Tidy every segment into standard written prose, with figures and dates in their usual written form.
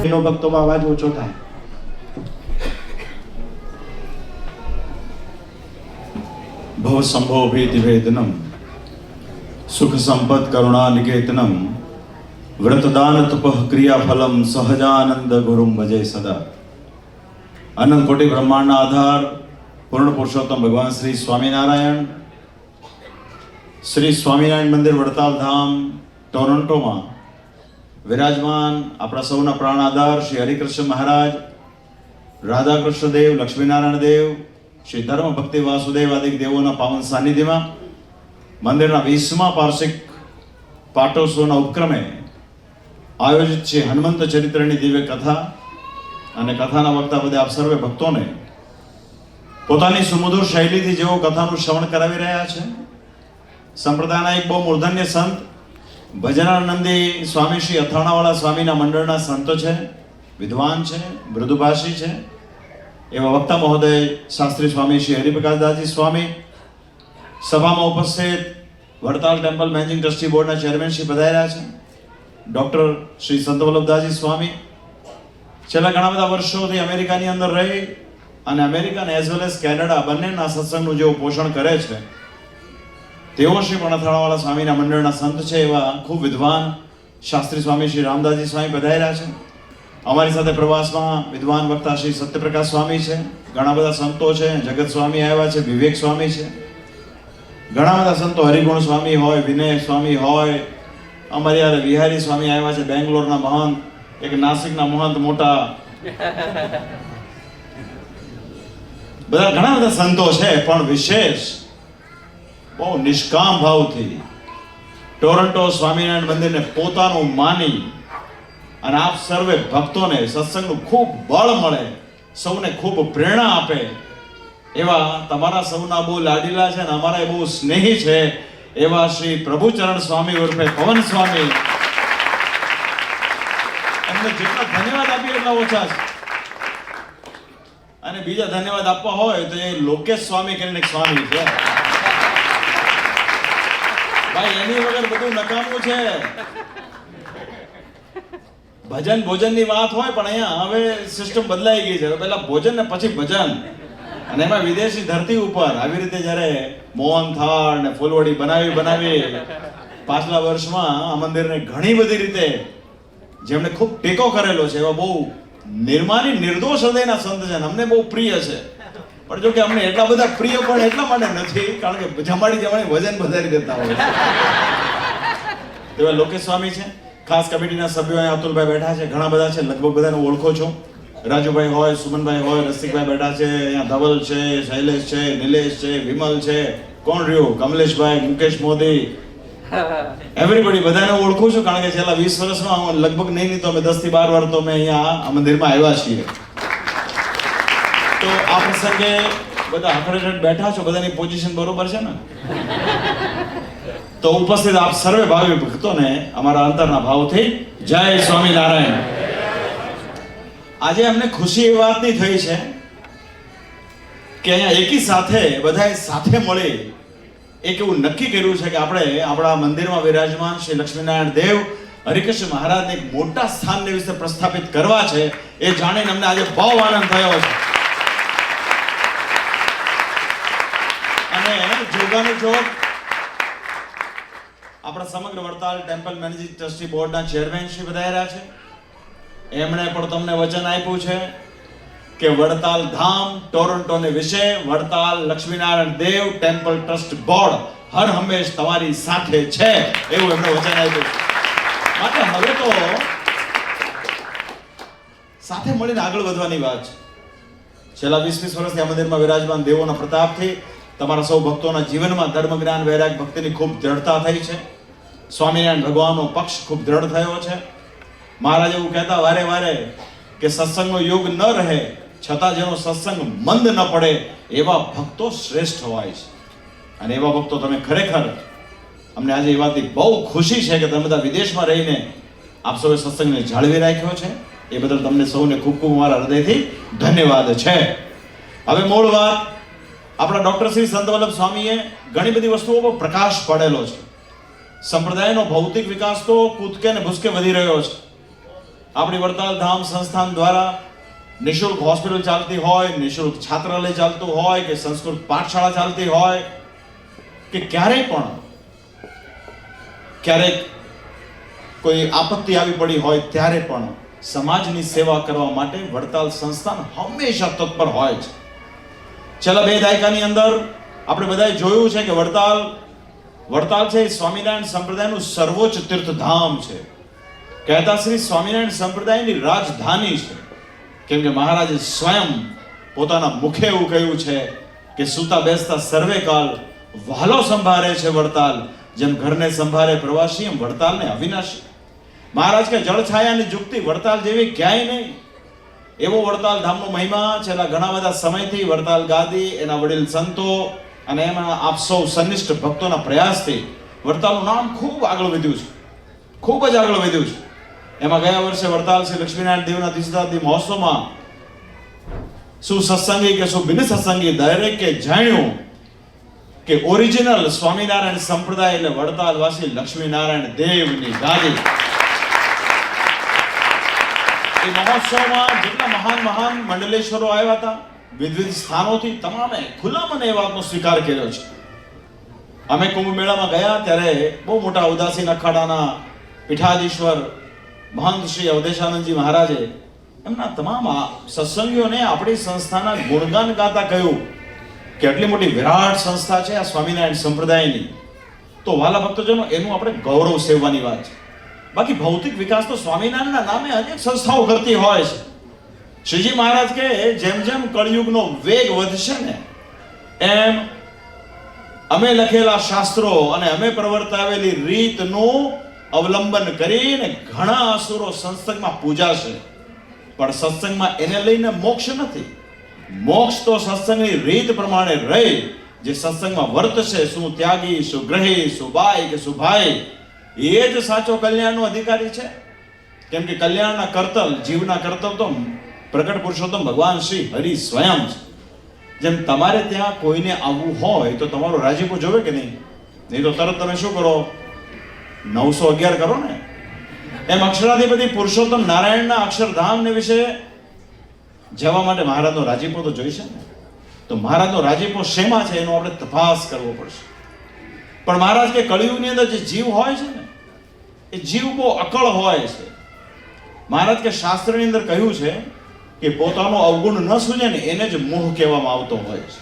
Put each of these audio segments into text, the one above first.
એનો ભક્તોમાં અવાજ ઓછો થાય. ભવ સંભવ ભીતિ વેદનમ સુખ સંપત કરુણા નિકેતનમ વ્રતદાન તપઃ ક્રિયા ફલમ સહજાનંદ ગુરુમ ભજે સદા. અનંત કોટી બ્રહ્માંડના આધાર પૂર્ણ પુરુષોત્તમ ભગવાન શ્રી સ્વામિનારાયણ મંદિર વડતાલ ધામ ટોરન્ટોમાં વિરાજમાન આપણા સૌના પ્રાણ આધાર શ્રી હરિકૃષ્ણ મહારાજ, રાધાકૃષ્ણ દેવ, લક્ષ્મીનારાયણ દેવ, શ્રી ધર્મ ભક્તિ વાસુદેવ આદિક દેવોના પાવન સાનિધ્યમાં મંદિરના 20મા વાર્ષિક પાટોત્સવના ઉપક્રમે આયોજિત છે હનુમંત ચરિત્રની દિવ્ય કથા. અને કથાના વક્તા બધે આપ સર્વે ભક્તોને પોતાની સુમધુર શૈલીથી જેઓ કથાનું શ્રવણ કરાવી રહ્યા છે. સંપ્રદાયના એક બહુ મૂર્ધન્ય સંત ભજનાનંદી સ્વામી શ્રી અથાણાવાળા સ્વામીના મંડળના સંતો છે, વિદ્વાન છે, મૃદુભાષી છે એવા વક્તા મહોદય શાસ્ત્રી સ્વામી શ્રી હરિપ્રકાશદાસજી સ્વામી, સભામાં ઉપસ્થિત વડતાલ ટેમ્પલ મેનેજિંગ ટ્રસ્ટી બોર્ડના ચેરમેન શ્રી પધાર્યા છે, ડોક્ટર શ્રી સંત વલ્લભદાસજી સ્વામી છેલ્લા ઘણા બધા વર્ષોથી અમેરિકાની અંદર રહી અને American as well as Canada બંનેના સત્સંગનું જેઓ પોષણ કરે છે તેઓ શ્રી અથાણાવાળા સ્વામીના મંડળના સંત છે એવા ખૂબ વિદ્વાન શાસ્ત્રી સ્વામી શ્રી રામદાસજી સ્વામી પધાર્યા છે. અમારી સાથે પ્રવાસમાં વિદ્વાન વક્તા શ્રી સત્યપ્રકાશ સ્વામી છે, ઘણા બધા સંતો છે, જગત સ્વામી આવ્યા છે, વિવેક સ્વામી છે, ઘણા બધા સંતો હરિગુણ સ્વામી હોય, વિનય સ્વામી હોય, અમારી યારે વિહારી સ્વામી આવ્યા છે, બેંગ્લોરના મહંત, એક નાસિકના મહંત મોટા, બધા ઘણા બધા સંતો છે. પણ વિશેષ બહુ નિષ્કામ ભાવથી ટોરન્ટો સ્વામિનારાયણ મંદિરને પોતાનું માની અને આપ સર્વે ભક્તોને સત્સંગનું ખૂબ બળ મળે, સૌને ખૂબ પ્રેરણા આપે એવા તમારા સૌના બહુ લાડીલા છે અને અમારા બહુ સ્નેહી છે એવા શ્રી પ્રભુચરણ સ્વામી ઉર્ફે પવન સ્વામી, એમને જેટલા ધન્યવાદ આપીએ એટલા ઓછા છે. અને બીજા ધન્યવાદ આપવા હોય તો એ લોકેશ સ્વામી કરીને એક સ્વામી છે ભાઈ, એની વગર બધું નકામું છે. ભજન ભોજનની વાત હોય પણ અહીંયા હવે સિસ્ટમ બદલાઈ ગઈ છે. પહેલા ભોજન ને પછી ભજન, અને એમાં વિદેશી ધરતી ઉપર આવી રીતે જ્યારે મોહન થાળ ને ફૂલવડી બનાવી પાછલા વર્ષમાં આ મંદિરને ઘણી બધી રીતે જેમણે ખૂબ ટેકો કરેલો છે એવા બહુ નિર્માની નિર્દોષ હૃદયના સંત છે, અમને બહુ પ્રિય છે. પણ જો કે અમને એટલા બધા પ્રિય પણ એટલા માટે નથી કારણ કે જમાડી વજન વધારી દેતા હોય એવા લોકેશ સ્વામી છે. ખાસ કમિટીના સભ્યો અહીંયા અતુલભાઈ બેઠા છે, ઘણા બધા છે, લગભગ બધાને ઓળખો છો. રાજુભાઈ હોય, સુમનભાઈ હોય, રસિકભાઈ બેઠા છે, અહીંયા ધવલ છે, શૈલેષ છે, નિલેશ છે, વિમલ છે, કોણ રહ્યું, કમલેશભાઈ, મુકેશ મોદી, એવરીબડી બધાને ઓળખું છું કારણ કે છેલ્લા 20 વર્ષમાં લગભગ નહીં તો અમે 10 થી 12 વાર તો અમે અહીંયા આ મંદિરમાં આવ્યા છીએ. તો આ પ્રસંગે બધા હકડેટ બેઠા છો, બધાની પોઝિશન બરોબર છે ને? તો ઉપસ્થિત આપ સર્વે ભાવિ ભક્તોને અમારા અંતરના ભાવથી જય સ્વામિનારાયણ. આજે અમને ખુશી એ વાતની થઈ છે કે અહીંયા એકી સાથે બધાએ સાથે મળી એક એવું નક્કી કર્યું છે કે આપણે આપણા મંદિરમાં વિરાજમાન શ્રી લક્ષ્મીનારાયણ દેવ હરિકૃષ્ણ મહારાજને એક મોટા સ્થાનને વિશે પ્રસ્થાપિત કરવા છે. એ જાણીને અમને આજે બહુ આનંદ થયો છે. અને જોગાનું જોગ આપણા સમગ્ર વડતાલ ટેમ્પલ મેનેજિંગ ટ્રસ્ટી બોર્ડના ચેરમેન શ્રી પધાર્યા છે. એમણે પણ તમને વચન આપ્યું છે કે વડતાલ ધામ ટોરન્ટોને વિશે વડતાલ લક્ષ્મીનારાયણ દેવ ટેમ્પલ ટ્રસ્ટ બોર્ડ હર હંમેશ તમારી સાથે છે એવું એમણે વચન આપ્યું. માટે હવે તો સાથે મળીને આગળ વધવાની વાત છે. છેલ્લા 20 વર્ષથી આ મંદિરમાં વિરાજમાન દેવોના પ્રતાપથી તમારા સૌ ભક્તોના જીવનમાં ધર્મ જ્ઞાન વૈરાગ ભક્તિની ખૂબ દ્રઢતા થઈ છે. સ્વામિનારાયણ ભગવાનનો પક્ષ ખૂબ દ્રઢ થયો છે. મહારાજ એવું કહેતા વારે વારે કે સત્સંગનો યુગ ન રહે છતાં જેનો સત્સંગ મંદ ન પડે એવા ભક્તો શ્રેષ્ઠ હોય છે. અને એવા ભક્તો તમે ખરેખર અમને આજે એ વાતની બહુ ખુશી છે કે તમે બધા વિદેશમાં રહીને આપ સૌએ સત્સંગને જાળવી રાખ્યો છે. એ બદલ તમને સૌને ખૂબ ખૂબ મારા હૃદયથી ધન્યવાદ છે. હવે મૂળ વાત, આપણા ડોક્ટર શ્રી સંત વલ્લભ સ્વામીએ ઘણી બધી વસ્તુઓ પર પ્રકાશ પાડેલો છે. સંપ્રદાયનો ભૌતિક વિકાસ તો કૂદકે ને ભૂસકે વધી રહ્યો છે આપણી વડતાલ ધામ સંસ્થાન દ્વારા નિઃશુલ્ક હોસ્પિટલ ચાલતી હોય, નિઃશુલ્ક છાત્રાલય ચાલતું હોય, કે સંસ્કૃત પાઠશાળા ચાલતી હોય, કે ક્યારેક કોઈ આપત્તિ આવી પડી હોય ત્યારે પણ સમાજની સેવા કરવા માટે વડતાલ સંસ્થાન હંમેશા તત્પર હોય છે. છેલ્લા 2 દાયકાની અંદર આપણે બધાએ જોયું છે કે વડતાલ છે એ સ્વામિનારાયણ સંપ્રદાયનું સર્વોચ્ચ તીર્થધામ છે. કહેતા શ્રી સ્વામિનારાયણ સંપ્રદાયની રાજધાની છે. કેમ કે મહારાજે સ્વયં પોતાના મુખે એવું કહ્યું છે કે સૂતા બેસતા સર્વે કાલ વહાલો સંભાળે છે વડતાલ, જેમ ઘરને સંભાળે પ્રવાસી એમ વડતાલને અવિનાશી. મહારાજ કે જળછાયાની જુગતી વડતાલ જેવી ક્યાંય નહીં. એવો વડતાલ ધામનો મહિમા છેલ્લા ઘણા બધા સમયથી વડતાલ ગાદી, એના વડીલ સંતો અને એમાં આપ સૌ સનિષ્ઠ ભક્તોના પ્રયાસથી વડતાલનું નામ ખૂબ આગળ વધ્યું છે, ખૂબ જ આગળ વધ્યું છે. એમાં ગયા વર્ષે વડતાલ શ્રી લક્ષ્મીનારાયણ દેવના તીર્થાદી મહોત્સવમાં શું સત્સંગી કે શું બિન સત્સંગી દરેકે જાણ્યું કે ઓરિજિનલ સ્વામિનારાયણ સંપ્રદાય એટલે વડતાલવાસી લક્ષ્મીનારાયણ દેવની ગાદી. એ મહોત્સવમાં જેટલા મહાન મંડલેશ્વરો આવ્યા હતા, વિવિધ સ્થાનોથી, તમામે ખુલ્લા મને એ વાતનો સ્વીકાર કર્યો છે. અમે કુંભ મેળામાં ગયા ત્યારે બહુ મોટા ઉદાસીન અખાડાના પીઠાધીશ્વર મહંત શ્રી અવધેશાનંદજી મહારાજે એમના તમામ સત્સંગીઓને આપણી સંસ્થાના ગુણગાન ગાતા કહ્યું કે આટલી મોટી વિરાટ સંસ્થા છે આ સ્વામિનારાયણ સંપ્રદાયની, તો વાલા ભક્તજનો એનું આપણે ગૌરવ સેવવાની વાત છે. બાકી ભૌતિક વિકાસ તો સ્વામિનારાયણના નામે અનેક સંસ્થાઓ કરતી હોય છે. શ્રીજી મહારાજ કે જેમ જેમ કળિયુગનો વેગ વધશે ને એમ અમે લખેલા શાસ્ત્રો અને અમે પ્રવર્તાવેલી રીતનું અવલંબન કરીને ઘણા અસુરો સત્સંગમાં પૂજાશે. પણ સત્સંગમાં એને લઈને મોક્ષ નથી. મોક્ષ તો સત્સંગની રીત પ્રમાણે રહે. જે સત્સંગમાં વર્તશે, શું ત્યાગી, શું ગ્રહી, શું બાઈ કે શું ભાઈ, એ જ સાચો કલ્યાણનો અધિકારી છે. કેમ કે કલ્યાણના કર્તલ, જીવના કર્તલ તો પ્રગટ પુરુષોત્તમ ભગવાન શ્રી હરિ સ્વયં છે. જેમ તમારે ત્યાં કોઈને આવવું હોય તો તમારો રાજીપો જોવે કે નહીં? નહીં તો તરત તમે શું કરો? 911 કરો ને. એમ અક્ષરાધિપતિ પુરુષોત્તમ નારાયણના અક્ષરધામને વિશે જવા માટે મહારાજનો રાજીપો તો જોઈશે ને. તો મહારાજનો રાજીપો શેમાં છે એનો આપણે તપાસ કરવો પડશે. પણ મહારાજ કે કળિયુગની અંદર જે જીવ હોય છે ને એ જીવ બહુ અકળ હોય છે. મહારાજ કે શાસ્ત્રની અંદર કહ્યું છે કે પોતાનો અવગુણ ન સૂજે ને એને જ મોહ કહેવામાં આવતો હોય છે.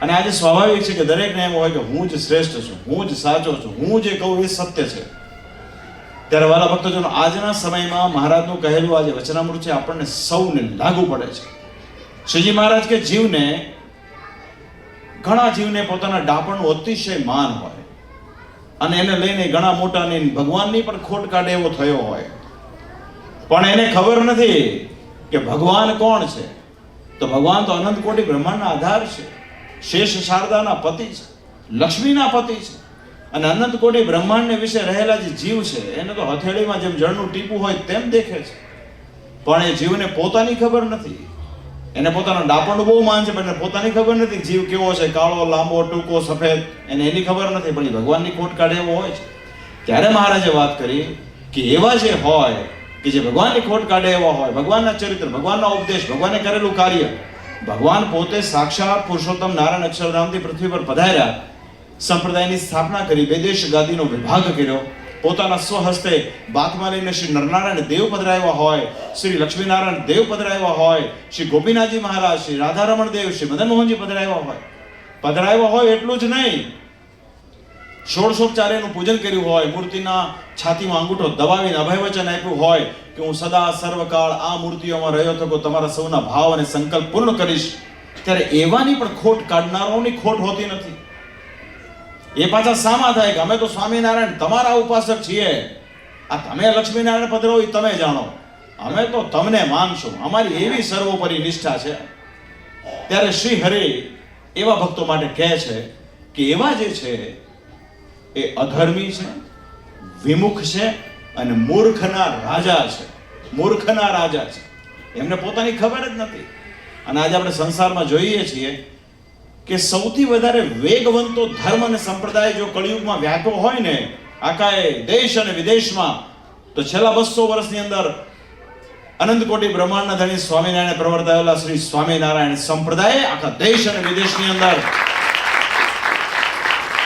અને આજે સ્વાભાવિક છે કે દરેકને એમ હોય કે હું જ શ્રેષ્ઠ છું, હું જ સાચો છું, હું જે કહું એ સત્ય છે. ત્યારે વાલા ભક્તજનો આજના સમયમાં મહારાજનું કહેલું આજે વચનામૃત છે, આપણને સૌને લાગુ પડે છે. શ્રીજી મહારાજ કે ઘણા જીવને પોતાના ડાપણનું અતિશય માન હોય અને એને લઈને ઘણા મોટાની ભગવાનની પણ ખોટ કાઢે એવો થયો હોય. પણ એને ખબર નથી કે ભગવાન કોણ છે. તો ભગવાન તો અનંત કોટી બ્રહ્માંડના આધાર છે, શેષ શારદાના પતિ છે, લક્ષ્મીના પતિ છે. અને અનંત કોટી બ્રહ્માંડને વિશે રહેલા જે જીવ છે એને તો હથેળીમાં જેમ જળનું ટીપું હોય તેમ દેખે છે. પણ એ જીવને પોતાની ખબર નથી. એને પોતાના ડાપણનું બહુ માન છે, પણ પોતાની ખબર નથી જીવ કેવો છે, કાળો, લાંબો, ટૂંકો, સફેદ, એને એની ખબર નથી. પણ ભગવાનની ખોટ કાઢે એવો હોય છે. ત્યારે મહારાજે વાત કરી કે એવા જે હોય કે જે ભગવાનની ખોટ કાઢે એવા હોય, ભગવાનના ચરિત્ર, ભગવાનના ઉપદેશ, ભગવાને કરેલું કાર્ય, ભગવાન પોતે સાક્ષાત પુરુષોત્તમ નારાયણ અક્ષરધામથી પૃથ્વી પર પધાર્યા, સંપ્રદાયની સ્થાપના કરી, વેદેશ ગાદીનો વિભાગ કર્યો, પોતાના સ્વહસ્તે બાથમાં લઈને શ્રી નરનારાયણ દેવ પધરાવ્યા હોય, શ્રી લક્ષ્મીનારાયણ દેવ પધરાવ્યા હોય, શ્રી ગોપીનાથજી મહારાજ, શ્રી રાધારમણ દેવ, શ્રી મદન મોહનજી પધરાવ્યા હોય એટલું જ નહીં, ષોડશોપચાર્યનું પૂજન કર્યું હોય, મૂર્તિના છાતીમાં અંગૂઠો દબાવીને અભય વચન આપ્યું હોય કે હું સદા સર્વકાળ આ મૂર્તિઓમાં રહ્યો થકો તમારા સૌના ભાવ અને સંકલ્પ પૂર્ણ કરીશ. ત્યારે એવાની પણ ખોટ કાઢનારાઓની ખોટ હોતી નથી. એ પાછા સામા થાય કે અમે તો સ્વામિનારાયણ તમારા ઉપાસક છીએ, આ તમે લક્ષ્મીનારાયણ પધરો એ તમે જાણો, અમે તો તમને માનશું, અમારી એવી સર્વોપરી નિષ્ઠા છે. ત્યારે શ્રી હરિ એવા ભક્તો માટે કહે છે કે એવા જે છે એ અધર્મી છે, વિમુખ છે અને મૂર્ખના રાજા છે. મૂર્ખના રાજા છે, એમને પોતાની ખબર જ નથી. અને આજે આપણે સંસારમાં જોઈએ છીએ કે સૌથી વધારે વેગવંતો ધર્મ અને સંપ્રદાય જો કળિયુગમાં વ્યાપ્યો હોય ને આખા દેશ અને વિદેશમાં, તો છેલ્લા 200 વર્ષની અંદર અનંત કોટી બ્રહ્માંડના ધણી સ્વામિનારાયણ પ્રવર્તાવેલા શ્રી સ્વામિનારાયણ સંપ્રદાય આખા દેશ અને વિદેશની અંદર,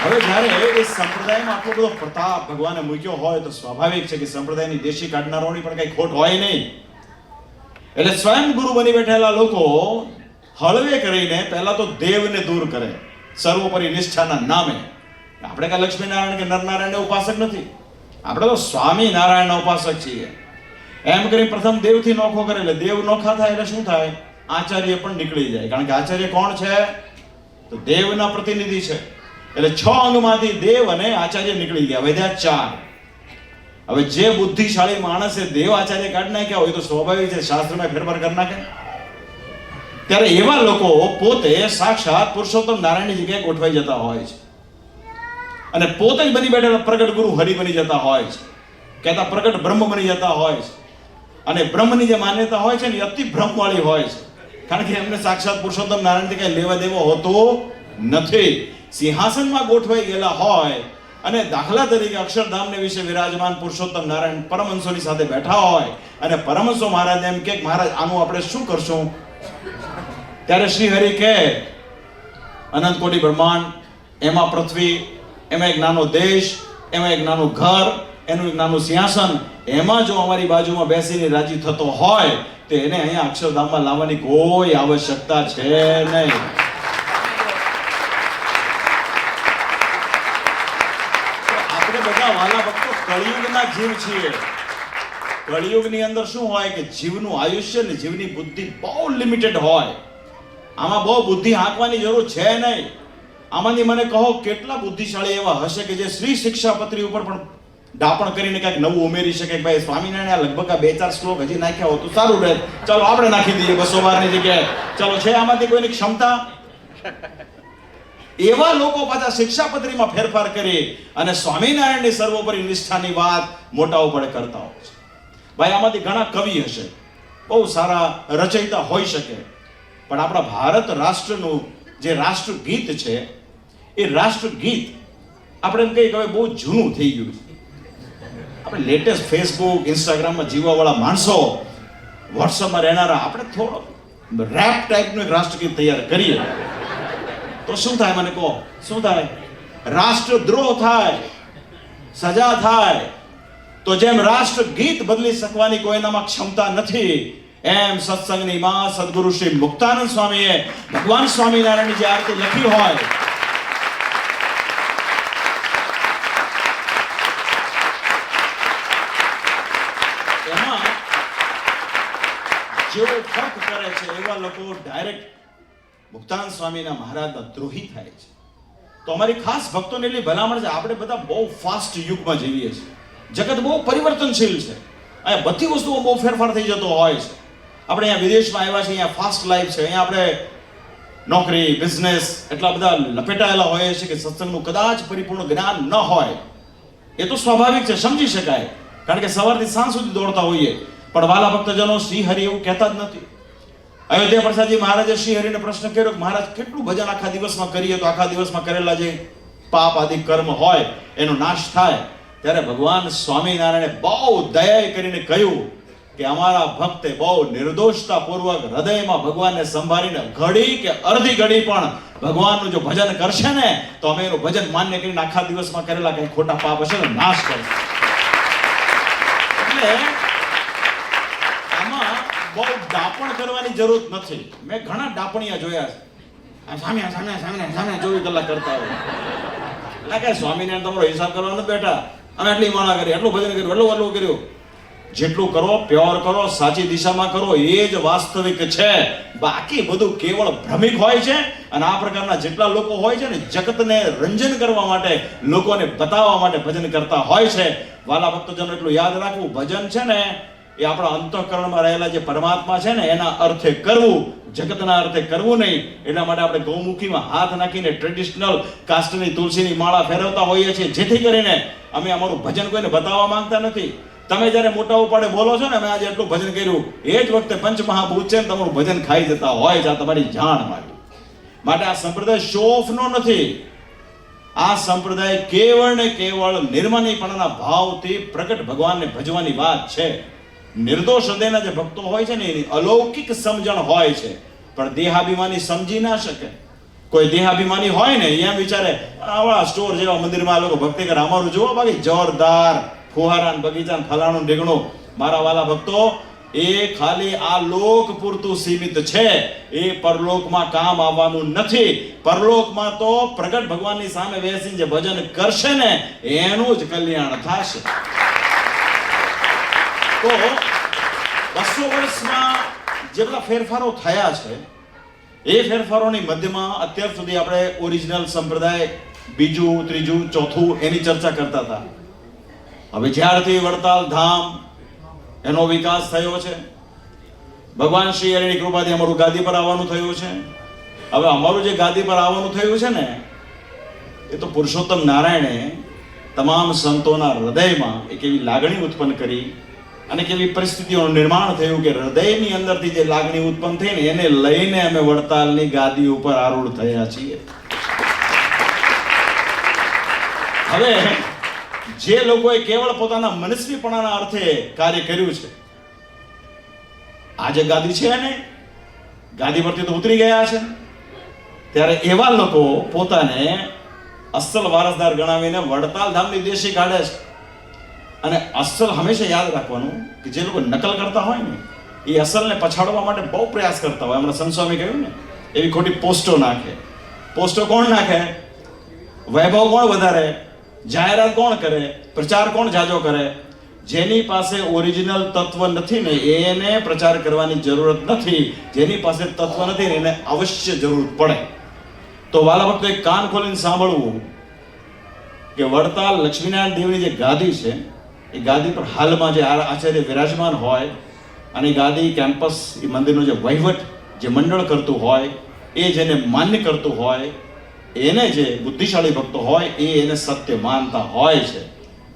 હવે જ્યારે એ સંપ્રદાયમાં આટલો બધો પ્રતાપ ભગવાને મૂક્યો હોય તો સ્વાભાવિક છે કે સંપ્રદાયની દેશી કાઢનારોની પણ કઈ ખોટ હોય નહીં. એટલે સ્વયં ગુરુ બની બેઠેલા લોકો હળવે કરીને પહેલા તો દેવને દૂર કરે સર્વોપરી નિષ્ઠાના નામે. આપણે કઈ લક્ષ્મીનારાયણ કે નરનારાયણના ઉપાસક નથી, આપણે તો સ્વામિનારાયણના ઉપાસક છીએ. એમ કરી પ્રથમ દેવથી નોખો કરે, એટલે દેવ નોખા થાય એટલે શું થાય? આચાર્ય પણ નીકળી જાય. કારણ કે આચાર્ય કોણ છે? તો દેવના પ્રતિનિધિ છે. એટલે 6 અંગમાંથી દેવ અને આચાર્ય નીકળી ગયા, વધ્યા 4. હવે જે બુદ્ધિશાળી માણસે દેવ આચાર્ય કાઢી નાખ્યા હોય તો સ્વાભાવિક છે શાસ્ત્રમાં ફેરફાર કરી નાખે. ત્યારે એવા લોકો પોતે સાક્ષાત પુરુષોત્તમ નારાયણની જગ્યાએ ગોઠવાઈ જતા હોય છે અને પોતે જ બની બેઠેલા પ્રગટ ગુરુ હરિ બની જતા હોય છે, કહેતા પ્રગટ બ્રહ્મ બની જતા હોય છે. અને બ્રહ્મની જે માન્યતા હોય છે ને એ અતિ ભ્રમવાળી હોય છે, કારણ કે એમને સાક્ષાત પુરુષોત્તમ નારાયણથી કઈ લેવા દેવો હોતો નથી. સિંહાસનમાં ગોઠવાઈ ગયેલા હોય અને દાખલા તરીકે અક્ષરધામને વિશે વિરાજમાન પુરુષોત્તમ નારાયણ પરમહંસોની સાથે બેઠા હોય અને પરમહંસો મહારાજ એમ કે મહારાજ આનું આપણે શું કરશું? ત્યારે શ્રી હરિ કહે અનંત કોટી બ્રહ્માંડ, એમાં પૃથ્વી, એમાં એક નાનો દેશ, એમાં એક નાનું ઘર, એનું એક નાનું સિંહાસન, એમાં જો અમારી બાજુમાં બેસીને રાજી થતો હોય તો એને અહીંયા અક્ષરધામમાં લાવવાની કોઈ આવશ્યકતા છે નહીં. આપણે બધા વાલા ભક્તો કળિયુગના જીવ છીએ. કળિયુગની અંદર શું હોય કે જીવનું આયુષ્ય ને જીવની બુદ્ધિ બહુ લિમિટેડ હોય. આમાં બહુ બુદ્ધિ હાંકવાની જરૂર છે નહીં. આમાંથી મને કહો કેટલા બુદ્ધિશાળી એવા હશે કે જે શ્રી શિક્ષાપત્રી ઉપર પણ ડાપણ કરીને કંઈક નવું ઉમેરી શકે કે ભાઈ સ્વામિનારાયણ લગભગ 2-4 શ્લોક હજી નાખ્યા હોત તો સારું રહે, ચાલો આપણે નાખી દઈએ 212 ની જગ્યાએ. ચાલો છે આમાંથી કોઈની ક્ષમતા? એવા લોકો પાછા શિક્ષાપત્રીમાં ફેરફાર કરી અને સ્વામિનારાયણની સર્વોપરી નિષ્ઠાની વાત મોટા ઉપર કરતા હોય છે. ભાઈ આમાંથી ઘણા કવિ હશે, બહુ સારા રચયિતા હોઈ શકે, પણ આપણા ભારત રાષ્ટ્રનું જે રાષ્ટ્રગીત છે એ રાષ્ટ્રગીત આપણે એમ કહીએ કે બહુ જૂનું થઈ ગયું છે. આપણે લેટેસ્ટ ફેસબુક ઇન્સ્ટાગ્રામમાં જીવવાવાળા માણસો, વોટ્સઅપમાં રહેનારા આપણે થોડો રેપ ટાઈપનું એક રાષ્ટ્રગીત તૈયાર કરીએ તો શું થાય? મને કહો શું થાય? રાષ્ટ્રદ્રોહ થાય, સજા થાય. તો જેમ રાષ્ટ્રગીત બદલી શકવાની કોઈનામાં ક્ષમતા નથી, એમ સત્સંગની માં સદગુરુ શ્રી મુક્તાનંદ સ્વામીએ ભગવાન સ્વામિનારાયણની જે આરતી લખી હોય એમાં જેવો ફર્ક કરે છે એવા લોકો ડાયરેક્ટ મુક્તાનંદ સ્વામીના મહારાજના દ્રોહી થાય છે. તો અમારી ખાસ ભક્તોને એટલી ભલામણ છે, આપણે બધા બહુ ફાસ્ટ યુગમાં જીવીએ છીએ. જગત બહુ પરિવર્તનશીલ છે, અહીંયા બધી વસ્તુઓ બહુ ફેરફાર થઈ જતો હોય છે. આપણે અહીંયા વિદેશમાં આવ્યા છીએ, અહીંયા ફાસ્ટ લાઈફ છે, અહીંયા આપણે નોકરી બિઝનેસ એટલા બધા લપેટાયેલા હોઈએ છીએ કે સત્સંગનું કદાચ પરિપૂર્ણ જ્ઞાન ન હોય. એ તો સ્વાભાવિક છે, સમજી શકાય, કારણ કે સવારથી સાંજ સુધી દોડતા હોઈએ. પણ વાલા ભક્તજનો, શ્રી હરિ એવું કહેતા જ નથી. અયોધ્યા પ્રસાદજી મહારાજે શ્રી હરિને પ્રશ્ન કર્યો કે મહારાજ કેટલું ભજન આખા દિવસમાં કરીએ તો આખા દિવસમાં કરેલા જે પાપ આદિ કર્મ હોય એનો નાશ થાય? ત્યારે ભગવાન સ્વામિનારાયણે બહુ દયા કરીને કહ્યું કે અમારા ભક્તે બહુ નિર્દોષતાપૂર્વક હૃદયમાં ભગવાનને સંભાળીને ઘડી કે અડધી ઘડી પણ ભગવાનનું જો ભજન કરશે ને તો અમે એનું ભજન માન્ય કરીને આખા દિવસમાં કરેલા કઈ ખોટા પાપ હશે ને નાશ કરશે. એટલે આમાં બહુ ડાપણ કરવાની જરૂર નથી. મેં ઘણા ડાપણિયા જોયા છે, સામે સામે સામે સામે 24 કલાક કરતા હોય. એટલે કે સ્વામિનારાયણ તમારો હિસાબ કરવા નથી બેઠા, અમે એટલી માળા કરી, એટલું ભજન કર્યું, એટલું કર્યું. જેટલું કરો પ્યોર કરો, સાચી દિશામાં કરો, એ જ વાસ્તવિક છે. બાકી બધું કેવળ ભ્રમિક હોય છે. અને આ પ્રકારના જેટલા લોકો હોય છે ને જગતને રંજન કરવા માટે, લોકોને બતાવવા માટે ભજન કરતા હોય છે. વાલા ભક્તજનો એટલું યાદ રાખવું, ભજન છે ને એ આપણા અંતઃકરણમાં રહેલા જે પરમાત્મા છે ને એના અર્થે કરવું, જગતના અર્થે કરવું નહીં. એટલા માટે આપણે ગૌમુખીમાં હાથ નાખીને ટ્રેડિશનલ કાસ્ટની તુલસીની માળા ફેરવતા હોઈએ છીએ, જેથી કરીને અમે અમારું ભજન કોઈને બતાવવા માંગતા નથી. તમે જ્યારે મોટા ઉપાડે બોલો છો ને અમે આજે એટલું ભજન કર્યું, એ જ વખતે પંચમહાભૂત છે ને તમારું ભજન ખાઈ જતા હોય છે. આ તમારી જાણ માટે આ સંપ્રદાય શો ઓફ નો નથી. આ સંપ્રદાય કેવળ ને કેવળ નિર્મળીપણાના ભાવથી પ્રગટ ભગવાનને ભજવાની વાત છે. નિર્દોષ હૃદયના જે ભક્તો હોય છે ને એની અલૌકિક સમજણ હોય છે, પણ દેહાભિમાની સમજી ના શકે. કોઈ દેહાભિમાની હોય ને એમ વિચારે આવા સ્ટોર જેવા મંદિરમાં આ લોકો ભક્તિ કરે, અમારું જુઓ બાકી જોરદાર ફુહારા બગીચા ફલાણું ઢીગણું. મારા વાલા ભક્તો, એ ખાલી આ લોક પૂરતું સીમિત છે, એ પરલોકમાં કામ આવવાનું નથી. પરલોકમાં તો પ્રગટ ભગવાનની સામે બેસીને જે ભજન કરશે ને એનું જ કલ્યાણ થશે. તો 200 વર્ષમાં જેટલા ફેરફારો થયા છે એ ફેરફારોની મધ્યમાં અત્યાર સુધી આપણે ઓરિજિનલ સંપ્રદાય બીજું, ત્રીજું, ચોથું એની ચર્ચા કરતા હતા. હવે જ્યારથી વડતાલ ધામ એનો વિકાસ થયો છે, ભગવાન શ્રી હરિની કૃપાથી અમારું ગાદી પર આવવાનું થયું છે. હવે અમારું જે ગાદી પર આવવાનું થયું છે ને એ તો પુરુષોત્તમ નારાયણે તમામ સંતોના હૃદયમાં એક એવી લાગણી ઉત્પન્ન કરી અને કેવી પરિસ્થિતિઓનું નિર્માણ થયું કે હૃદયની અંદરથી જે લાગણી ઉત્પન્ન થઈ ને એને લઈને અમે વડતાલની ગાદી ઉપર આરૂઢ થયા છીએ. હવે જે લોકોએ કેવળ પોતાના મનસ્વીપણાના અર્થે કાર્ય કર્યું છે, આજે ગાદી છે ને ગાદી પરથી તો ઉતરી ગયા છે, ત્યારે એવા લોકો પોતાને અસલ વારસદાર ગણાવીને વડતાલ ધામની દેશી કાઢે છે. અને અસલ હંમેશા યાદ રાખવાનું કે જે લોકો નકલ કરતા હોય ને એ અસલને પછાડવા માટે બહુ પ્રયાસ કરતા હોય. હમણાં સંસ્વામી કહ્યું ને એવી ખોટી પોસ્ટો નાખે. પોસ્ટો કોણ નાખે? વૈભવ કોણ વધારે? જાહેરાત કોણ કરે? પ્રચાર કોણ જાજો કરે? જેની પાસે ઓરિજિનલ તત્વ નથી ને એને પ્રચાર કરવાની જરૂરત નથી, જેની પાસે તત્વ નથી ને એને અવશ્ય જરૂર પડે. તો વાલા ભક્તો, એક કાન ખોલીને સાંભળવું કે વડતાલ લક્ષ્મીનારાયણ દેવની જે ગાદી છે એ ગાદી પર હાલમાં જે આચાર્ય વિરાજમાન હોય અને ગાદી કેમ્પસ એ મંદિરનો જે વહીવટ જે મંડળ કરતું હોય, એ જેને માન્ય કરતું હોય, એને જે બુદ્ધિશાળી ભક્તો હોય એ એને સત્ય માનતા હોય છે.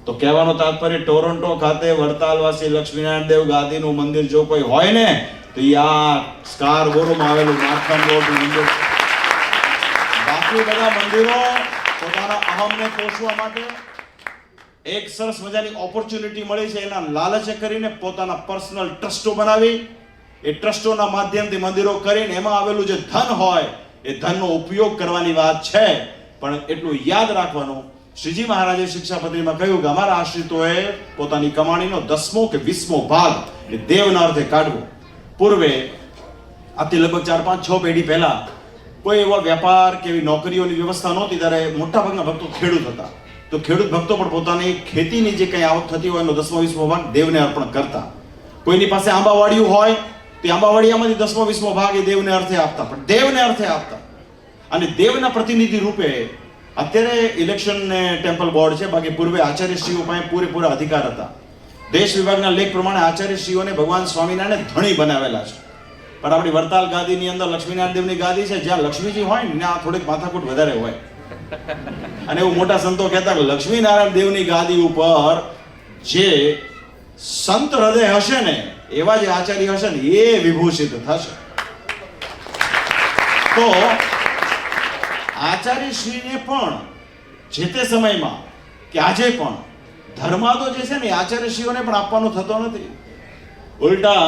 તો કહેવાનો તાત્પર્ય ટોરોન્ટો ખાતે વડતાલવાસી લક્ષ્મીનારાયણ દેવ ગાદીનું મંદિર જો કોઈ હોય ને તો એ આ સ્કારબોરોમાં આવેલું માર્થમ રોડનું મંદિર. બાકી બધા મંદિરો પોતાના અહમને પોષવા માટે એક સરસ મજાની ઓપોર્ચ્યુનિટી મળી છે, એના લાલચે કરીને પોતાના પર્સનલ ટ્રસ્ટો બનાવી એ ટ્રસ્ટોના માધ્યમથી મંદિરો કરીને એમાં આવેલું જે ધન હોય એ ધનનો ઉપયોગ કરવાની વાત છે. પણ એટલું યાદ રાખવાનું, શ્રીજી મહારાજે શિક્ષાપત્રીમાં કહ્યું કે અમારા આશ્રિતોએ પોતાની કમાણીનો 10મો કે 20મો ભાગ એ દેવના અર્થે કાઢવો. પૂર્વે આથી લગભગ 4, 5, 6 પેઢી પહેલા કોઈ એવો વેપાર કે એવી નોકરીઓની વ્યવસ્થા નહોતી, ત્યારે મોટાભાગના ભક્તો ખેડૂત હતા. તો ખેડૂત ભક્તો પણ પોતાની ખેતીની જે કંઈ આવક થતી હોય એનો 10મો 20મો ભાગ દેવને અર્પણ કરતા. કોઈની પાસે આંબાવાડિયું હોય તો આંબાવાડિયામાંથી 10મો 20મો ભાગ એ દેવને અર્થે આપતા, પણ દેવને અર્થે આપતા. અને દેવના પ્રતિનિધિ રૂપે અત્યારે ઇલેક્શન ને ટેમ્પલ બોર્ડ છે, બાકી પૂર્વે આચાર્યશ્રીઓ પાસે પૂરેપૂરા અધિકાર હતા. દેશ વિભાગના લેખ પ્રમાણે આચાર્યશ્રીઓને ભગવાન સ્વામિનારાયણે ધણી બનાવેલા છે. પણ આપણી વડતાલ ગાદીની અંદર લક્ષ્મીનારાયણ દેવની ગાદી છે, જ્યાં લક્ષ્મીજી હોય ને ત્યાં થોડીક માથાકૂટ વધારે હોય. અને એવું મોટા સંતો કહેતા કે લક્ષ્મીનારાયણ દેવની ગાદી ઉપર જે સંત હૃદય હશે ને એવા જે આચાર્ય હશે ને એ વિભૂષિત થશે. તો આચાર્યશ્રીને પણ જે તે સમયમાં કે આજે પણ ધર્માદો જે છે ને આચાર્યશ્રીઓને પણ આપવાનો થતો નથી. ઉલટા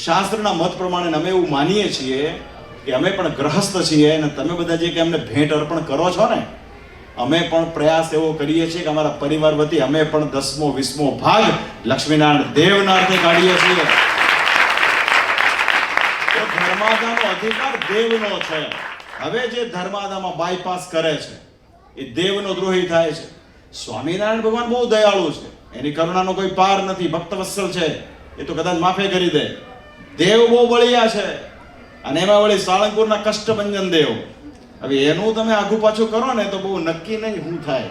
શાસ્ત્રના મત પ્રમાણે અમે એવું માનીએ છીએ કે અમે પણ ગ્રહસ્થ છીએ અને તમે બધા જે કે અમને ભેટ અર્પણ કરો છો ને, અમે પણ પ્રયાસ એવો કરીએ છીએ કે અમારા પરિવાર વતી અમે પણ 10મો 20મો ભાગ લક્ષ્મીનારાયણ દેવના અર્થે કાઢીએ છીએ. તો ધર્માદાનો અધિકાર દેવનો છે. હવે જે ધર્માદામાં બાયપાસ કરે છે એ દેવનો દ્રોહી થાય છે. સ્વામિનારાયણ ભગવાન બહુ દયાળુ છે, એની કરુણાનો કોઈ પાર નથી, ભક્તવત્સલ છે, એ તો કદાચ માફે કરી દે. દેવ બહુ બળિયા છે અને એમાં વળી સાળંગપુરના કષ્ટભંજન દેવ. હવે એનું તમે આગુ પાછું કરો ને તો બહુ નક્કી નહીં શું થાય.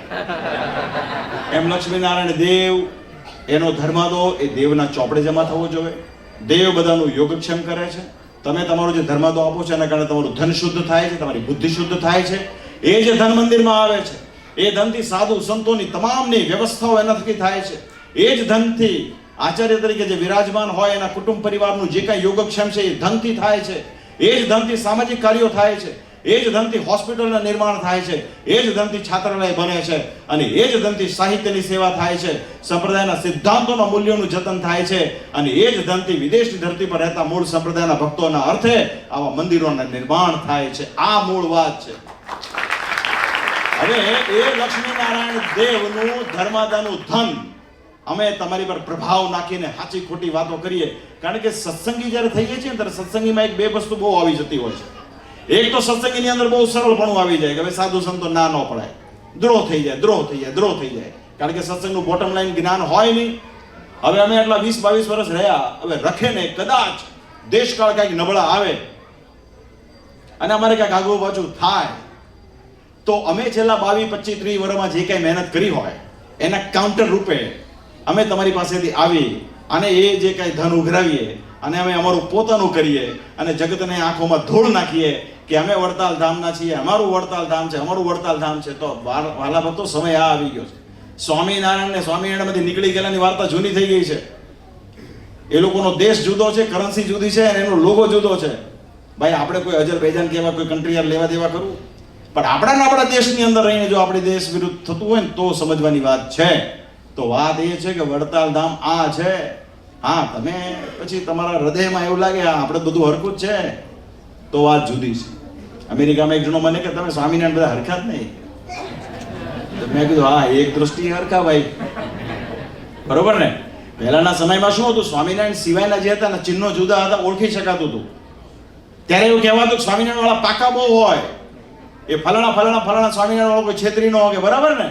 એમ લક્ષ્મીનારાયણ દેવ એનો ધર્માદો એ દેવના ચોપડે જમા થવો જોઈએ. દેવ બધાનું યોગક્ષેમ કરે છે. તમે તમારો જે ધર્માદો આપો છો એના કારણે તમારું ધન શુદ્ધ થાય છે, તમારી બુદ્ધિ શુદ્ધ થાય છે. એ જે ધન મંદિરમાં આવે છે એ ધનથી સાધુ સંતોની તમામની વ્યવસ્થાઓ એના થકી થાય છે. એ જ ધનથી આચાર્ય તરીકે જે વિરાજમાન હોય એના કુટુંબ પરિવારનું જે કાંઈ યોગક્ષેમ છે એ ધનથી થાય છે. એ જ ધનથી સામાજિક કાર્યો થાય છે. એ જ ધનથી હોસ્પિટલના નિર્માણ થાય છે, એ જ ધનથી છાત્રાલય બને છે, અને એ જ ધનથી સાહિત્યની સેવા થાય છે, સંપ્રદાયના સિદ્ધાંતોના મૂલ્યોનું જતન થાય છે, અને એ જ ધનથી વિદેશની ધરતી પર રહેતા મૂળ સંપ્રદાયના ભક્તોના અર્થે આવા મંદિરોના નિર્માણ થાય છે. આ મૂળ વાત છે. હવે એ લક્ષ્મીનારાયણ દેવનું ધર્માદાનું ધન અમે તમારી પર પ્રભાવ નાખીને સાચી ખોટી વાતો કરીએ, કારણ કે સત્સંગી જ્યારે થઈએ છીએ ત્યારે સત્સંગીમાં એક બે વસ્તુ બહુ આવી જતી હોય છે. એક તો સત્સંગીની અંદર બહુ સરળપણું આવી જાય કે હવે સાધુ સંતો ના ન પડાય, દ્રોહ થઈ જાય, કારણ કે સત્સંગનું બોટમ લાઈન જ્ઞાન હોય નહીં. હવે અમે એટલા 20-22 વર્ષ રહ્યા, હવે રખે ને કદાચ દેશકાળ કંઈક નબળા આવે અને અમારે કંઈક આગળ પાછું થાય તો અમે છેલ્લા 22-25-30 વર્ષમાં જે કંઈ મહેનત કરી હોય એના કાઉન્ટર રૂપે અમે તમારી પાસેથી આવી અને એ જે કંઈ ધન ઉઘરાવીએ અને અમે અમારું પોતાનું કરીએ અને જગતને આંખોમાં ધૂળ નાખીએ કે અમે વડતાલ ધામના છીએ, અમારું વડતાલ ધામ છે, અમારું વડતાલ ધામ છે. તો વાલા ભક્તો, સમય આ આવી ગયો છે. સ્વામિનારાયણમાંથી નીકળી ગયેલાની વાર્તા જૂની થઈ ગઈ છે. એ લોકોનો દેશ જુદો છે, કરન્સી જુદી છે અને એનો લોગો જુદો છે. ભાઈ આપણે કોઈ અજરબૈજાન કે એવા કોઈ કન્ટ્રી યાર લેવા દેવા કરવું, પણ આપણા દેશની અંદર રહીને જો આપણે દેશ વિરુદ્ધ થતું હોય ને તો સમજવાની વાત છે. તો વાત એ છે કે વડતાલ ધામ આ છે. હા, તમે પછી તમારા હૃદયમાં એવું લાગે આપણે બધું હરખું જ છે તો વાત જુદી છે. અમેરિકામાં એક જણો મને કે તમે સ્વામિનારાયણ બધા હરખા જ નહીં. મેં કીધું હા, એક દ્રષ્ટિએ હરખા ભાઈ, બરોબર ને. પહેલાના સમયમાં શું હતું, સ્વામિનારાયણ સિવાયના જે હતા ને ચિહ્નો જુદા હતા, ઓળખી શકાતું હતું. ત્યારે એવું કહેવાતું કે સ્વામિનારાયણ વાળા પાકા બહુ હોય, એ ફલાણા સ્વામિનારાયણ વાળો કોઈ છેતરી ન હોય, બરાબર ને.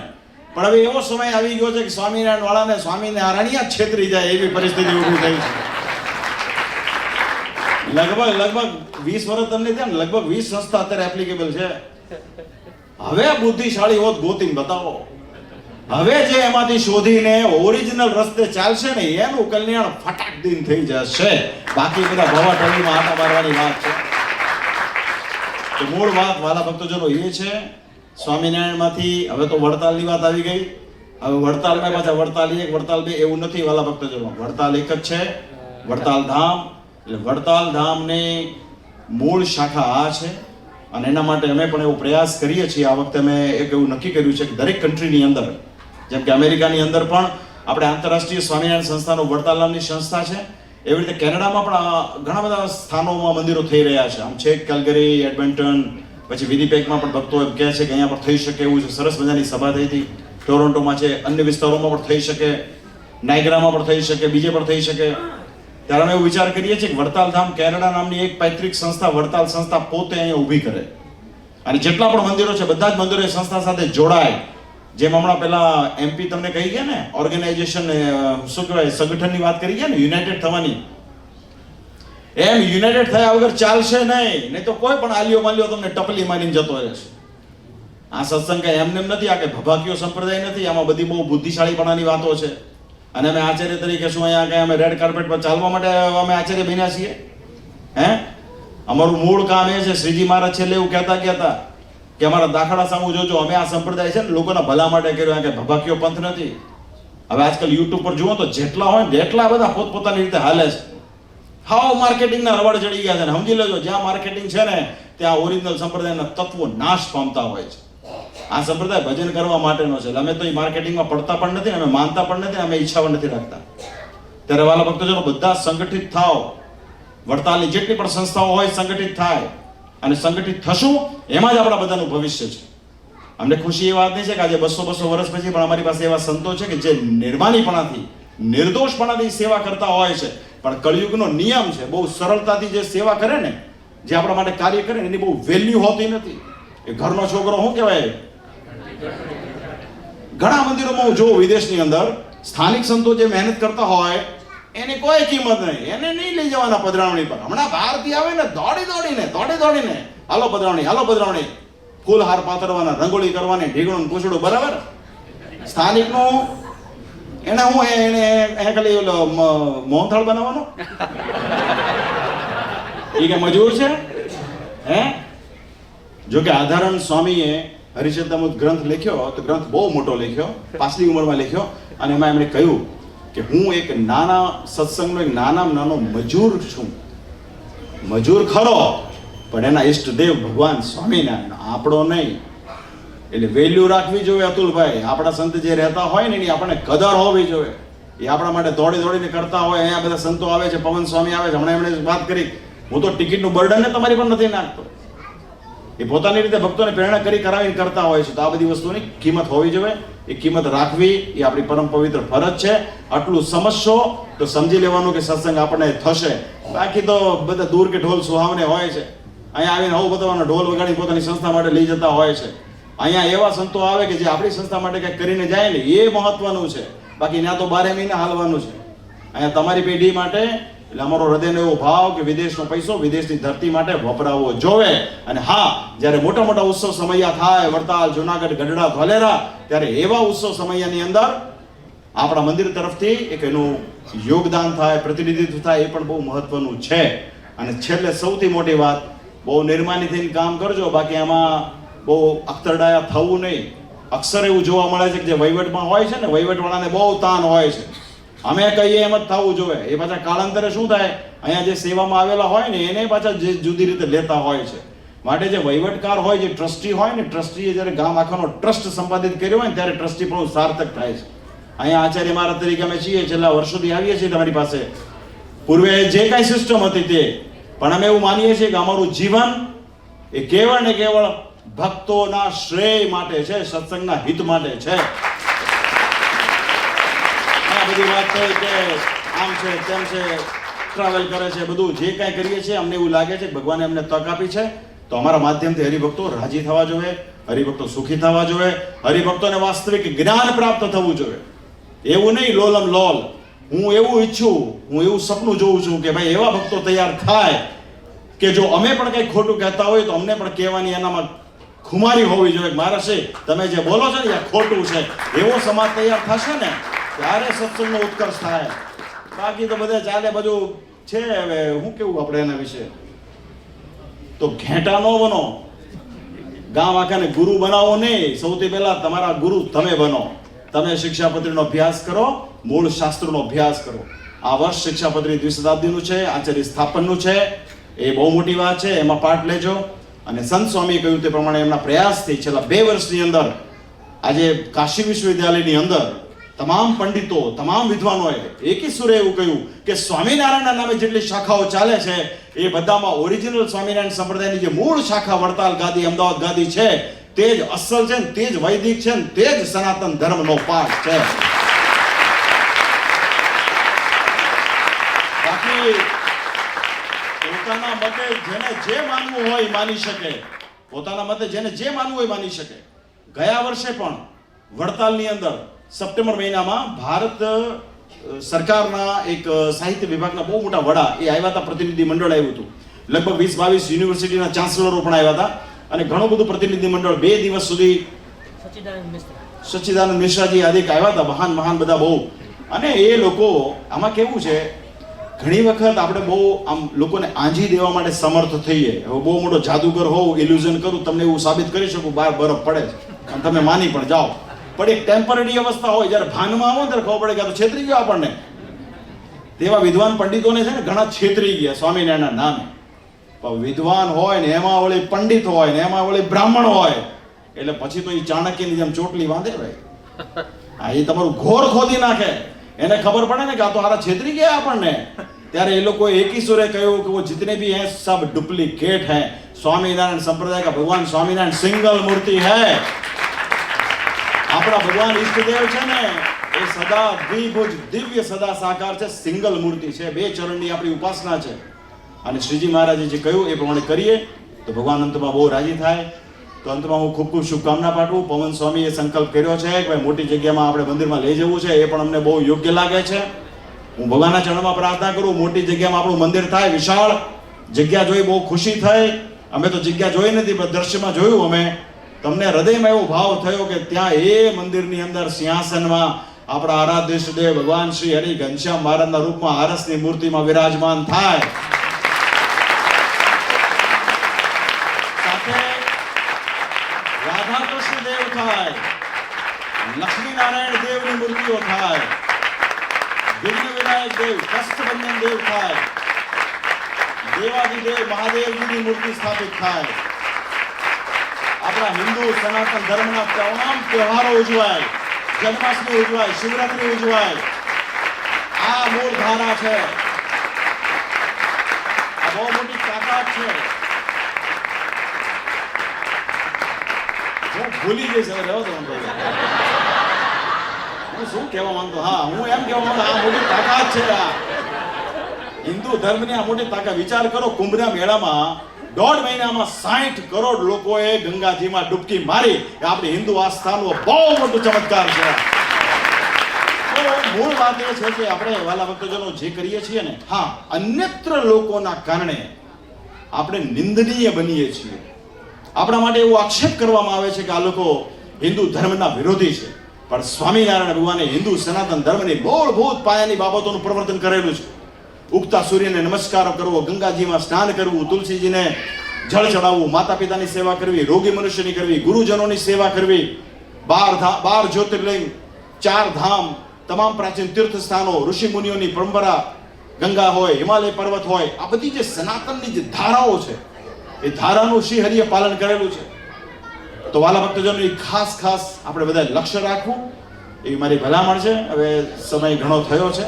પણ હવે એવો સમય આવી ગયો છે કે સ્વામિનારાયણ વાળાને સ્વામિનારાયણ જ છેતરી જાય એવી પરિસ્થિતિ ઊભી થઈ છે. લગભગ 20 વર્ષ તમને થયા ને, લગભગ 20 સંસ્થા અત્યારે એપ્લિકેબલ છે. હવે બુદ્ધિશાળી હોત ગોતીને બતાવો. હવે જે એમાંથી શોધીને ઓરિજિનલ રસ્તે ચાલશે ને એનું કલ્યાણ ફટાક દિન થઈ જશે. બાકી બધા ભવા ટોળીમાં આટા મારવાની વાત છે. તો મૂળ વાત વાલા ભક્તજનો એ છે, સ્વામિનારાયણમાંથી હવે તો વડતાલની વાત આવી ગઈ. હવે વડતાલમાં પાછા વડતાલ 1 વડતાલ 2 એવું નથી વાલા ભક્તજનો. વડતાલ એક જ છે, વડતાલ ધામ. એટલે વડતાલ ધામની મૂળ શાખા આ છે અને એના માટે અમે પણ એવો પ્રયાસ કરીએ છીએ. આ વખતે અમે એક એવું નક્કી કર્યું છે કે દરેક કન્ટ્રીની અંદર, જેમ કે અમેરિકાની અંદર પણ આપણે આંતરરાષ્ટ્રીય સ્વામિનારાયણ સંસ્થાનો વડતાલ નામની સંસ્થા છે, એવી રીતે કેનેડામાં પણ ઘણા બધા સ્થાનોમાં મંદિરો થઈ રહ્યા છે. આમ છે કેલ્ગરી, એડમન્ટન, પછી વિનિપેગમાં પણ ભક્તો એમ કહે છે કે અહીંયા પણ થઈ શકે એવું છે. સરસ મજાની સભા થઈ હતી. ટોરોન્ટોમાં છે, અન્ય વિસ્તારોમાં પણ થઈ શકે, નાયગ્રામાં પણ થઈ શકે, બીજે પણ થઈ શકે. ત્યારે અમે એવું વિચાર કરીએ છીએ કે વડતાલ ધામ કેનેડા નામની એક પૈતૃક સંસ્થા વડતાલ સંસ્થા પોતે અહીંયા ઊભી કરે અને જેટલા પણ મંદિરો છે બધા જ મંદિરો એ સંસ્થા સાથે જોડાય. જેમ હમણાં પેલા MP તમને કહી ગયા ને, ઓર્ગેનાઇઝેશન શું કહેવાય, સંગઠનની વાત કરી ગયા ને, યુનાઇટેડ થવાની, એમ યુનાઇટેડ થયા વગર ચાલશે નહીં તો કોઈ પણ આલિયો માલિયો તમને ટપલી મારીને જતો રહેશે. આ સત્સંગ કઈ એમને નથી, આ કઈ ભભાકીયો સંપ્રદાય નથી. આમાં બધી બહુ બુદ્ધિશાળીપણાની વાતો છે. અને અમે આચાર્ય તરીકે શું અહીંયા કઈ અમે રેડ કાર્પેટ પર ચાલવા માટે અમે આચાર્ય બન્યા છીએ? અમારું મૂળ કામ એ છે. શ્રીજી મહારાજ છેલ્લે એવું કહેતા કે અમારા દાખલા સામુ જોજો, અમે આ સંપ્રદાય છે ને લોકોના ભલા માટે કર્યો, કે ભભાકીયો પંથ નથી. હવે આજકાલ યુટ્યુબ પર જુઓ તો જેટલા હોય ને એટલા બધા પોતપોતાની રીતે હાલે છે. હાવ માર્કેટિંગના રવાડ ચડી ગયા છે ને. સમજી લેજો, જ્યાં માર્કેટિંગ છે ને ત્યાં ઓરિજિનલ સંપ્રદાયના તત્વો નાશ પામતા હોય છે. આ સંપ્રદાય ભજન કરવા માટેનો છે. અમે તો એ માર્કેટિંગમાં પડતા પણ નથી, અમે માનતા પણ નથી, અમે ઈચ્છા પણ નથી રાખતા. ત્યારે વાલા ભક્તજનો બધા સંગઠિત થાવ. વડતાલની જેટલી પણ સંસ્થાઓ હોય સંગઠિત થાય અને સંગઠિત થશું એમાં જ આપણા બધાનું ભવિષ્ય છે. અમને ખુશી એ વાત નહીં છે કે આજે 200 વર્ષ પછી પણ અમારી પાસે એવા સંતો છે કે જે નિર્માલીપણાથી, નિર્દોષપણાથી સેવા કરતા હોય છે. પણ કળિયુગનો નિયમ છે, બહુ સરળતાથી જે સેવા કરે ને, જે આપણા માટે કાર્ય કરે ને, એની બહુ વેલ્યુ હોતી નથી. એ ઘરનો છોકરો શું કહેવાય. ઘણા મંદિરોમાં હું જોઉં વિદેશની અંદર સ્થાનિક સંતો જે મહેનત કરતા હોય એની કોઈ કિંમત નહીં. એને નહીં લઈ જવાના પધરાવણી પર. હમણાં બહારથી આવે ને દોડી દોડીને હાલો પધરાવણી, ફૂલહાર પાથરવાના, રંગોળી કરવાની, ઢીગણું પૂછડું, બરાબર. સ્થાનિકનું એને હું એને ખાલી મોહનથાળ બનાવવાનો એ કે મજૂર છે. જો કે આધારણ સ્વામીએ હરિચંદ્રામૃત ગ્રંથ લખ્યો તો ગ્રંથ બહુ મોટો લખ્યો, પાછલી ઉંમરમાં લખ્યો, અને એમાં એમણે કહ્યું કે હું એક નાના સત્સંગનો એક નાનો મજૂર છું. મજૂર ખરો, પણ એના ઈષ્ટદેવ ભગવાન સ્વામિનારાયણ, આપણો નહીં. એટલે વેલ્યુ રાખવી જોઈએ અતુલભાઈ. આપણા સંત જે રહેતા હોય ને એની આપણને કદર હોવી જોઈએ. એ આપણા માટે દોડી દોડીને કરતા હોય. અહીંયા બધા સંતો આવે છે, પવન સ્વામી આવે છે, હમણાં એમણે વાત કરી, હું તો ટિકિટનું બર્ડન ને તમારી પર નથી નાખતો. એ પોતાની રીતે ભક્તોને પ્રેરણા કરી કરાવીને કરતા હોય છે. તો આ બધી વસ્તુની કિંમત હોવી જોઈએ. એ કિંમત રાખવી એ આપણી પરમ પવિત્ર ફરજ છે. આટલું સમજશો તો સમજી લેવાનું કે સત્સંગ આપણને થશે. બાકી તો બધા દૂર કે ઢોલ સુહાવને હોય છે. અહીંયા આવીને આવું બધાનો ઢોલ વગાડી પોતાની સંસ્થા માટે લઈ જતા હોય છે. અહીંયા એવા સંતો આવે કે જે આપણી સંસ્થા માટે કંઈક કરીને જાય ને, એ મહત્વનું છે. બાકી ત્યાં તો 12 મહિના હાલવાનું છે. અહીંયા તમારી પેઢી માટે, એટલે અમારો હૃદયનો એવો ભાવ કે વિદેશનો પૈસો વિદેશની ધરતી માટે વપરાવવો જોવે. અને હા, જ્યારે મોટા મોટા ઉત્સવ સમયા થાય, વડતાલ, જુનાગઢ, ગઢડા, ધોલેરા, ત્યારે એવા ઉત્સવ સમયાની અંદર આપણા મંદિર તરફથી એક એનું યોગદાન થાય, પ્રતિનિધિત્વ થાય, એ પણ બહુ મહત્વનું છે. અને છેલ્લે સૌથી મોટી વાત, બહુ નિર્માની થઈને કામ કરજો. બાકી આમાં બહુ અખતરડાયા થવું નહીં. અક્ષર એવું જોવા મળે છે કે જે વહીવટમાં હોય છે ને, વહીવટવાળાને બહુ તાન હોય છે. અમે કહીએ એમ જ થવું જોઈએ. એ પાછા કાળાંતરે શું થાય, અહીંયા જે સેવામાં આવેલા હોય ને એને પાછા જે જુદી રીતે લેતા હોય છે. માટે જે વહીવટકાર હોય, જે ટ્રસ્ટી હોય ને, ટ્રસ્ટીએ જ્યારે ગામ આખાનો ટ્રસ્ટ સંપાદિત કર્યો હોય ને ત્યારે ટ્રસ્ટી પણ સાર્થક થાય છે. અહીંયા આચાર્ય મહારાજ તરીકે અમે છીએ, છેલ્લા વર્ષોથી આવીએ છીએ તમારી પાસે. પૂર્વે જે કાંઈ સિસ્ટમ હતી તે, પણ અમે એવું માનીએ છીએ કે અમારું જીવન એ કેવળ ને કેવળ ભક્તોના શ્રેય માટે છે, સત્સંગના હિત માટે છે. આ બધી વાત થઈ કે આમ છે તેમ છે, ટ્રાવેલ કરે છે, બધું જે કાંઈ કરીએ છીએ અમને એવું લાગે છે કે ભગવાને અમને તક આપી છે, તો અમારા માધ્યમથી હરિભક્તો રાજી થવા જોઈએ, હરિભક્તો સુખી થવા જોઈએ, હરિભક્તોને વાસ્તવિક જ્ઞાન પ્રાપ્ત થવું જોઈએ. એવું નહીં લોલમ લોલ. હું એવું ઈચ્છું, હું એવું સપનું જોઉં છું કે ભાઈ એવા ભક્તો તૈયાર થાય કે જો અમે પણ કંઈક ખોટું કહેતા હોય તો અમને પણ કહેવાની એનામાં ખુમારી હોવી જોઈએ. મહારાજ તમે જે બોલો છો ને એ ખોટું છે, એવો સમાજ તૈયાર થશે ને ત્યારે સત્સંગનો ઉત્કર્ષ થાય. બાકી તો બધે ચાલે બધું છે. હવે હું કેવું આપણે એના વિશે, તો ઘેટા નો બનો, ગામ આખાને ગુરુ બનાવો નહીં. સૌથી પહેલા તમારા ગુરુ તમે બનો. તમે શિક્ષાપત્રીનો અભ્યાસ કરો, મૂળ શાસ્ત્રનો અભ્યાસ કરો. આ વર્ષ શિક્ષાપત્રી દ્વિશતાબ્દીનું છે, આચાર્ય સ્થાપનનું છે. એ બહુ મોટી વાત છે, એમાં પાઠ લેજો. અને સંત સ્વામીએ કહ્યું તે પ્રમાણે એમના પ્રયાસથી છેલ્લા 2 વર્ષની અંદર આજે કાશી વિશ્વવિદ્યાલયની અંદર તમામ પંડિતો, તમામ વિદ્વાનોએ એકી સુરે એવું કહ્યું કે સ્વામિનારાયણના નામે જેટલી શાખાઓ ચાલે છે એ બધામાં ઓરિજિનલ સ્વામિનારાયણ સંપ્રદાયની જે મૂળ શાખા વડતાલ ગાદી, અમદાવાદ ગાદી છે તે જ અસલ છે, તે જ વૈદિક છે, તે જ સનાતન ધર્મનો પાઠ છે. બાકી પોતાના મતે જેને જે માનવું હોય માની શકે. પોતાના મતે જેને જે માનવું હોય માની શકે. ગયા વર્ષે પણ વડતાલની અંદર સપ્ટેમ્બર મહિનામાં ભારત સરકારના એક સાહિત્ય વિભાગના બહુ મોટા વડા એ આવ્યા હતા, પ્રતિનિધિ મંડળ આવ્યું હતું. લગભગ 20-22 યુનિવર્સિટીના ચાન્સલરો પણ આવ્યા હતા અને ઘણું બધું પ્રતિનિધિ મંડળ 2 દિવસ સુધી સચ્ચિદાનંદ મિશ્રાજી આદિક આવ્યા હતા. મહાન બધા બહુ. અને એ લોકો આમાં કેવું છે, ઘણી વખત આપણે બહુ આમ લોકોને આંજી દેવા માટે સમર્થ થઈએ. હવે બહુ મોટો જાદુગર હોઉં, ઇલ્યુઝન કરું, તમને એવું સાબિત કરી શકું બહાર બરફ પડે છે અને તમે માની પણ જાઓ. પણ એક ટેમ્પરરી અવસ્થા હોય, જ્યારે ભાનમાં આવો ત્યારે ખબર પડે કે આ તો છેતરી ગયો આપણને. તેવા વિદ્વાન પંડિતોને છે ને ઘણા છેતરી ગયા સ્વામિનારાયણના નામે. પણ વિદ્વાન હોય ને એમાં વળી પંડિત હોય ને એમાં વળી બ્રાહ્મણ હોય એટલે પછી તો એ ચાણક્યની જેમ ચોટલી વાંધે ભાઈ. હા, એ તમારું ઘોર ખોદી નાખે. એને ખબર પડે ને કે આ તો હારા છેતરી ગયા આપણને. ત્યારે એ લોકો એકી સુરે કહ્યું કે वो जितने भी हैं सब डुप्लीकेट हैं. स्वामीनारायण संप्रदाय का भगवान स्वामीनारायण सिंगल मूर्ति है. આપણા ભગવાન ઈષ્ટદેવ છે ને એ સદા દ્વિભુજ દિવ્ય સદા સાકાર છે, સિંગલ મૂર્તિ છે. 2 ચરણની આપણી ઉપાસના છે. અને શ્રીજી મહારાજે જે કહ્યું એ પ્રમાણે કરીએ તો ભગવાન અંતમાં બહુ રાજી થાય. તો અંતમાં હું ખૂબ ખૂબ શુભકામના પાઠવું. પવન સ્વામીએ સંકલ્પ કર્યો છે કે ભાઈ મોટી જગ્યામાં આપણે મંદિરમાં લઈ જવું છે, એ પણ અમને બહુ યોગ્ય લાગે છે. હું ભગવાનના ચરણમાં પ્રાર્થના કરું મોટી જગ્યામાં આપણું મંદિર થાય, વિશાળ જગ્યા જોઈ બહુ ખુશી થઈ. અમે તો જગ્યા જોઈ નથી પણ દ્રશ્યમાં જોયું. અમે તમને હૃદયમાં એવો ભાવ થયો કે ત્યાં એ મંદિરની અંદર સિંહાસનમાં આપણા આરાધ્ય ઈષ્ટદેવ ભગવાન શ્રી હરિ ઘનશ્યામ મહારાજના રૂપમાં આરસની મૂર્તિમાં વિરાજમાન થાય. સાથે રાધા કૃષ્ણ દેવ થાય, લક્ષ્મી નારાયણ દેવની મૂર્તિઓ થાય, વિઘ્ન વિનાયક દેવ, કષ્ટભંજન દેવ થાય, દેવાધિદેવ મહાદેવજીની મૂર્તિ સ્થાપિત થાય, આપણા હિન્દુ સનાતન ધર્મના તમામ તહેવારો ઉજવાય, જન્માષ્ટમી ઉજવાય, શિવરાત્રી ઉજવાય. આ મૂળ ધારા છે, આ બહુ મોટી તાકાત છે. હું ભૂલી જઈશ હવે, રહેવા દો. હું શું કહેવા માંગતો? હા, હું એમ કહેવા માંગતો આ મોટી તાકાત છે. આ હિન્દુ ધર્મની આ મોટી તાકાત. વિચાર કરો, કુંભના મેળામાં 1.5 મહિનામાં 60 કરોડ લોકોએ ગંગાજીમાં ડૂબકી મારી. એ આપણી હિન્દુ આસ્થાનો બહુ મોટો ચમત્કાર છે. તો મૂળ વાત એ છે કે આપણે વાલા ભક્તજનો જે કરીએ છીએ ને, હા, અન્યત્ર લોકોના કારણે આપણે નિંદનીય બનીએ છીએ. આપણા માટે એવો આક્ષેપ કરવામાં આવે છે કે આ લોકો હિન્દુ ધર્મના વિરોધી છે. પણ સ્વામિનારાયણ ભગવાને હિન્દુ સનાતન ધર્મની મૂળભૂત પાયાની બાબતોનું પ્રવર્તન કરેલું છે. ઉગતા સૂર્યને નમસ્કાર કરવો, ગંગાજીમાં સ્નાન કરવું, તુલસીજીને જળ ચડાવવું, માતા પિતાની સેવા કરવી, રોગી મનુષ્યની કરવી, ગુરુજનોની સેવા કરવી, 12 જ્યોતિર્લિંગ, 4 ધામ, તમામ પ્રાચીન તીર્થ સ્થાનો, ઋષિ મુનિઓની પરંપરા, ગંગા હોય, હિમાલય પર્વત હોય, આ બધી જે સનાતનની જે ધારાઓ છે, એ ધારાનું શ્રી હરિએ પાલન કરેલું છે. તો વાલા ભક્તજનો ખાસ આપણે બધા લક્ષ્ય રાખવું એ મારી ભલામણ છે. હવે સમય ઘણો થયો છે,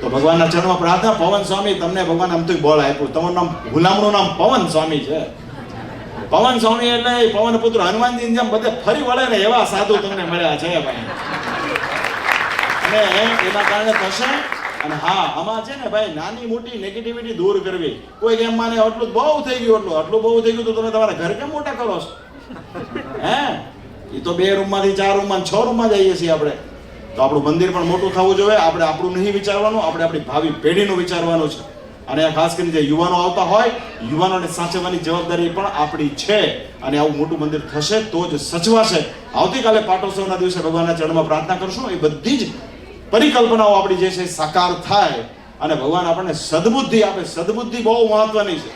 તો ભગવાનના ચરણમાં પ્રાર્થના. પવન સ્વામી, તમને ભગવાન આમ તો બળ આપ્યું. તમારું નામ, ગુલામનું નામ પવન સ્વામી છે. પવન સ્વામી એટલે પવન પુત્ર હનુમાનજી જેમ બધે ફરી વળે ને એવા સાધુ તમને મળ્યા છે ભાઈ. અને એના કારણે થશે. અને હા, આમાં છે ને ભાઈ, નાની મોટી નેગેટિવિટી દૂર કરવી. કોઈ કેમ માને આટલું બહુ થઈ ગયું, આટલું બહુ થઈ ગયું, તો તમે તમારા ઘર કેમ મોટા કરો છો? હે, એ તો 2 રૂમમાંથી 4 રૂમમાં 6 રૂમમાં જઈએ છીએ આપણે. તો આપણું મંદિર પણ મોટું થવું જોઈએ. આપણે આપણું નહીં વિચારવાનું, આપણે આપણી ભાવિ પેઢીનું વિચારવાનું છે. અને ખાસ કરીને જે યુવાનો આવતા હોય, યુવાનોને સાચવવાની જવાબદારી પણ આપણી છે. અને આવું મોટું મંદિર થશે તો જ સચવાશે. આવતીકાલે પાટોત્સવના દિવસે ભગવાનના ચરણમાં પ્રાર્થના કરશું. એ બધી જ પરિકલ્પનાઓ આપણી જે છે સાકાર થાય અને ભગવાન આપણને સદબુદ્ધિ આપે. સદબુદ્ધિ બહુ મહત્વની છે.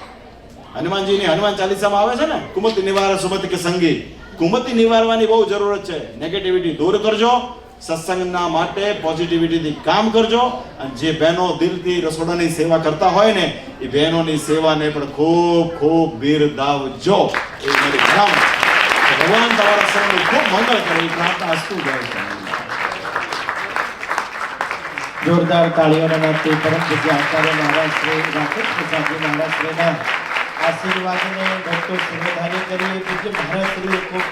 હનુમાનજીની હનુમાન ચાલીસામાં આવે છે ને, કુમતિ નિવાર સુમતિ કે સંગી. કુમતિ નિવારવાની બહુ જરૂરત છે. નેગેટિવિટી દૂર કરજો, સત્સંગના માટે પોઝિટિવિટીથી કામ કરજો. અને જે બહેનો દિલથી રસોડાની સેવા કરતા હોય ને, એ બહેનોની સેવાને પણ ખૂબ બિરદાવજો. એ મારી ભલામણ. ભગવાન તમારા સૌનું ખૂબ મંગળ કરે એ પ્રાર્થના અસ્તુ જાય છે. જોરદાર તાળીઓના નાદથી પરમ પૂજ્ય આચાર્ય મહારાજ શ્રી રાકેશ પ્રસાદજી મહારાજ શ્રીના આશીર્વાદને ભક્તો શ્રીધારી કરીએ. પૂજ્ય મહારાજ શ્રી ખૂબ